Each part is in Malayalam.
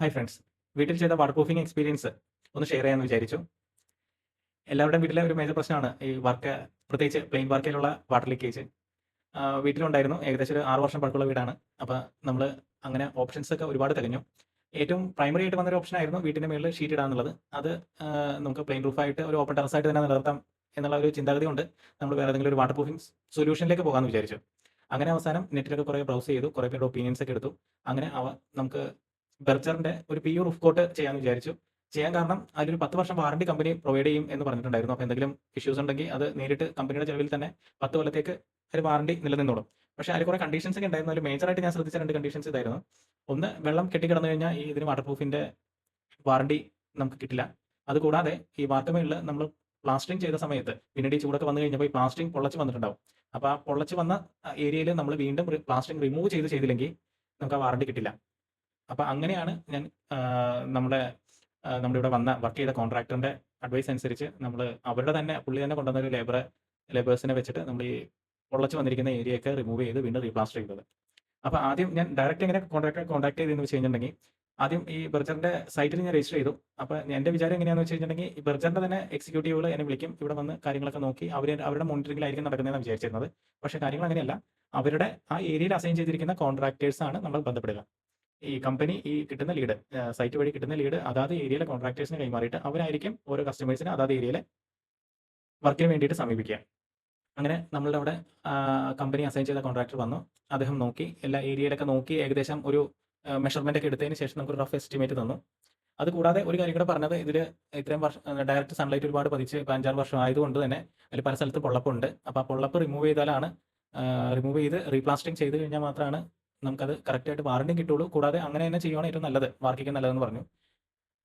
ഹായ് ഫ്രണ്ട്സ്, വീട്ടിൽ ചെയ്ത വാട്ടർ പ്രൂഫിംഗ് എക്സ്പീരിയൻസ് ഒന്ന് ഷെയർ ചെയ്യാമെന്ന് വിചാരിച്ചു. എല്ലാവരുടെയും വീട്ടിലെ ഒരു മേജർ പ്രശ്നമാണ് ഈ വർക്ക്, പ്രത്യേകിച്ച് പ്ലെയിൻ വർക്കിലുള്ള വാട്ടർ ലീക്കേജ്. വീട്ടിലുണ്ടായിരുന്നു. ഏകദേശം ഒരു 6 വർഷം പഴക്കമുള്ള വീടാണ്. അപ്പോൾ നമ്മൾ അങ്ങനെ ഓപ്ഷൻസ് ഒക്കെ ഒരുപാട് തിരഞ്ഞു. ഏറ്റവും പ്രൈമറി ആയിട്ട് വന്നൊരു ഓപ്ഷനായിരുന്നു വീട്ടിൻ്റെ മേളിൽ ഷീറ്റ് ഇടാന്നുള്ളത്. അത് നമുക്ക് പ്ലെയിൻ റൂഫായിട്ട് ഒരു ഓപ്പൺ ടെറസായിട്ട് തന്നെ നിലനിർത്താം എന്നുള്ള ഒരു ചിന്താഗതി കൊണ്ട് നമ്മൾ വേറെ ഏതെങ്കിലും ഒരു വാട്ടർ പ്രൂഫിംഗ് സൊല്യൂഷനിലേക്ക് പോകാമെന്ന് വിചാരിച്ചു. അങ്ങനെ അവസാനം നെറ്റിലൊക്കെ കുറേ ബ്രൗസ് ചെയ്തു, കുറേ പേരുടെ ഒപ്പീനിയൻസ് ഒക്കെ എടുത്തു. അങ്ങനെ നമുക്ക് ബെർജറിന്റെ ഒരു PU റൂഫ് കോട്ട് ചെയ്യാമെന്ന് വിചാരിച്ചു. ചെയ്യാൻ കാരണം അതിലൊരു 10 വർഷം വാറണ്ടി കമ്പനി പ്രൊവൈഡ് ചെയ്യും എന്ന് പറഞ്ഞിട്ടുണ്ടായിരുന്നു. അപ്പോൾ എന്തെങ്കിലും ഇഷ്യൂസ് ഉണ്ടെങ്കിൽ അത് നേരിട്ട് കമ്പനിയുടെ ചെലവിൽ തന്നെ 10 കൊല്ലത്തേക്ക് ഒരു വാറണ്ടി നിലനിന്നോളും. പക്ഷേ അതിൽ കുറേ കണ്ടീഷൻസ് ഒക്കെ ഉണ്ടായിരുന്നു. അതിൽ മേജറായിട്ട് ഞാൻ ശ്രദ്ധിച്ച 2 കണ്ടീഷൻസ് ഇതായിരുന്നു. ഒന്ന്, വെള്ളം കെട്ടിക്കിടന്നു കഴിഞ്ഞാൽ ഇതിന് വാട്ടർ പ്രൂഫിന്റെ വാറണ്ടി നമുക്ക് കിട്ടില്ല. അതുകൂടാതെ ഈ വാർക്കമേളിൽ നമ്മൾ പ്ലാസ്റ്ററിംഗ് ചെയ്ത സമയത്ത് പിന്നീട് ഈ ചൂടൊക്കെ വന്നു കഴിഞ്ഞപ്പോൾ ഈ പ്ലാസ്റ്ററിംഗ് പൊള്ളച്ച് വന്നിട്ടുണ്ടാവും. അപ്പോൾ ആ പൊള്ളച്ച് വന്ന ഏരിയയിൽ നമ്മൾ വീണ്ടും പ്ലാസ്റ്ററിംഗ് റിമൂവ് ചെയ്തില്ലെങ്കിൽ നമുക്ക് ആ വാറണ്ടി കിട്ടില്ല. അപ്പോൾ അങ്ങനെയാണ് ഞാൻ നമ്മുടെ ഇവിടെ വന്ന വർക്ക് ചെയ്ത കോൺട്രാക്ടറിന്റെ അഡ്വൈസ് അനുസരിച്ച് നമ്മൾ അവരുടെ തന്നെ പുള്ളി തന്നെ കൊണ്ടുവന്ന ഒരു ലേബേഴ്സിനെ വെച്ചിട്ട് നമ്മൾ ഈ പൊള്ളച്ച് വന്നിരിക്കുന്ന ഏരിയയൊക്കെ റിമൂവ് ചെയ്ത് വീണ്ടും റീപ്ലാസ്റ്റർ ചെയ്തത്. അപ്പോൾ ആദ്യം ഞാൻ ഡയറക്റ്റ് എങ്ങനെ കോൺട്രാക്ടറെ കോൺടാക്ട് ചെയ്തെന്ന് വെച്ച് കഴിഞ്ഞിട്ടുണ്ടെങ്കിൽ, ആദ്യം ഈ ബെർജറിന്റെ സൈറ്റിൽ ഞാൻ രജിസ്റ്റർ ചെയ്തു. അപ്പോൾ എൻ്റെ വിചാരം എങ്ങനെയാണെന്ന് വെച്ച് കഴിഞ്ഞിട്ടുണ്ടെങ്കിൽ, ഈ ബെർജറിന്റെ തന്നെ എക്സിക്യൂട്ടീവുകൾ എന്നെ വിളിക്കും, ഇവിടെ വന്ന് കാര്യങ്ങളൊക്കെ നോക്കി അവരുടെ മോണിറ്ററിംഗിലായിരിക്കും നടക്കുന്നതെന്ന് വിചാരിച്ചിരുന്നത്. പക്ഷേ കാര്യങ്ങൾ അങ്ങനെയല്ല. അവരുടെ ആ ഏരിയയിൽ അസൈൻ ചെയ്തിരിക്കുന്ന കോൺട്രാക്ടേഴ്സാണ് നമ്മൾ ബന്ധപ്പെടുക. ഈ കമ്പനി ഈ കിട്ടുന്ന ലീഡ്, സൈറ്റ് വഴി കിട്ടുന്ന ലീഡ് അതാത് ഏരിയയിലെ കോൺട്രാക്ടേഴ്സിന് കൈമാറിയിട്ട് അവരായിരിക്കും ഓരോ കസ്റ്റമേഴ്സിന് അതാത് ഏരിയയിലെ വർക്കിന് വേണ്ടിയിട്ട് സമീപിക്കുക. അങ്ങനെ നമ്മളുടെ അവിടെ കമ്പനി അസൈൻ ചെയ്ത കോൺട്രാക്ടർ വന്നു. അദ്ദേഹം നോക്കി, എല്ലാ ഏരിയയിലൊക്കെ നോക്കി ഏകദേശം ഒരു മെഷർമെന്റ് ഒക്കെ എടുത്തതിന് ശേഷം നമുക്ക് റഫ് എസ്റ്റിമേറ്റ് തന്നു. അതുകൂടാതെ ഒരു കാര്യം കൂടെ പറഞ്ഞത്, ഇതിൽ ഇത്രയും വർഷം ഡയറക്റ്റ് സൺലൈറ്റ് ഒരുപാട് പതിച്ച് 5-6 വർഷം ആയതുകൊണ്ട് തന്നെ അതിൽ പല സ്ഥലത്ത് പൊള്ളപ്പുണ്ട്. അപ്പോൾ ആ പൊള്ളപ്പ് റിമൂവ് ചെയ്ത് റീപ്ലാസ്റ്ററിംഗ് ചെയ്ത് കഴിഞ്ഞാൽ മാത്രമാണ് നമുക്കത് കറക്റ്റായിട്ട് വാറണ്ടിയും കിട്ടുള്ളൂ. കൂടാതെ അങ്ങനെ തന്നെ ചെയ്യുവാണ് ഏറ്റവും നല്ലത്, വാർക്കിക്ക് നല്ലതെന്ന് പറഞ്ഞു.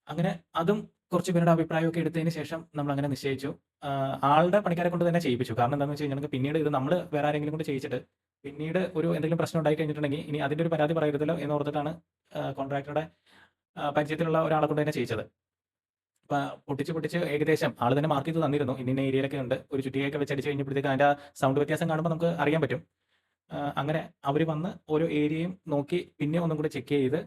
അങ്ങനെ അതും കുറച്ച് പേരുടെ അഭിപ്രായമൊക്കെ എടുത്തതിന് ശേഷം നമ്മൾ അങ്ങനെ നിശ്ചയിച്ചു. ആളുടെ പണിക്കാരെ കൊണ്ട് തന്നെ ചെയ്യിപ്പിച്ചു. കാരണം എന്താണെന്ന് വെച്ച് കഴിഞ്ഞാൽ, പിന്നീട് ഇത് നമ്മൾ വേറെ ആരെങ്കിലും കൊണ്ട് ചെയ്യിച്ചിട്ട് പിന്നീട് ഒരു എന്തെങ്കിലും പ്രശ്നം ഉണ്ടായി കഴിഞ്ഞിട്ടുണ്ടെങ്കിൽ ഇനി അതിൻ്റെ ഒരു പരാതി പറയരുതല്ലോ എന്ന് ഓർത്തിട്ടാണ് കോൺട്രാക്ടറുടെ പരിചയത്തിലുള്ള ഒരാളെ കൊണ്ട് തന്നെ ചെയ്യിച്ചത്. അപ്പം പൊട്ടിച്ച് ഏകദേശം ആൾ തന്നെ മാർക്ക് ചെയ്ത് തന്നിരുന്നു. ഇന്ന ഏരിയയിലൊക്കെ ഉണ്ട്. ഒരു ചുറ്റികയൊക്കെ വെച്ച് അടിച്ച് കഴിഞ്ഞപ്പോഴത്തേക്ക് അതിൻ്റെ സൗണ്ട് വ്യത്യാസം കാണുമ്പോൾ നമുക്ക് അറിയാൻ പറ്റും. അങ്ങനെ അവർ വന്ന് ഓരോ ഏരിയയും നോക്കി പിന്നെ ഒന്നും കൂടി ചെക്ക് ചെയ്ത്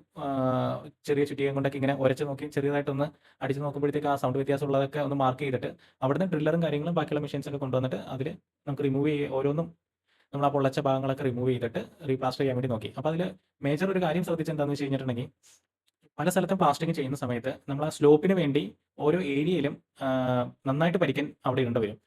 ചെറിയ ചുറ്റികയും കൊണ്ടൊക്കെ ഇങ്ങനെ ഉരച്ച് നോക്കി ചെറിയതായിട്ടൊന്ന് അടിച്ച് നോക്കുമ്പോഴത്തേക്ക് ആ സൗണ്ട് വ്യത്യാസം ഉള്ളതൊക്കെ ഒന്ന് മാർക്ക് ചെയ്തിട്ട് അവിടുന്ന് ഡ്രില്ലറും കാര്യങ്ങളും ബാക്കിയുള്ള മെഷീൻസ് ഒക്കെ കൊണ്ടുവന്നിട്ട് അതിൽ നമുക്ക് റിമൂവ് ഓരോന്നും നമ്മൾ ആ പൊള്ളച്ച ഭാഗങ്ങളൊക്കെ റിമൂവ് ചെയ്തിട്ട് റീപ്ലാസ്റ്റർ ചെയ്യാൻ വേണ്ടി നോക്കി. അപ്പോൾ അതിൽ മേജർ ഒരു കാര്യം ശ്രദ്ധിച്ച് എന്താണെന്ന് വെച്ച് കഴിഞ്ഞിട്ടുണ്ടെങ്കിൽ, പല സ്ഥലത്തും പ്ലാസ്റ്ററിംഗ് ചെയ്യുന്ന സമയത്ത് നമ്മൾ ആ സ്ലോപ്പിന് വേണ്ടി ഓരോ ഏരിയയിലും നന്നായിട്ട് പരിക്കൻ അവിടെ ഇടേണ്ടി വരും.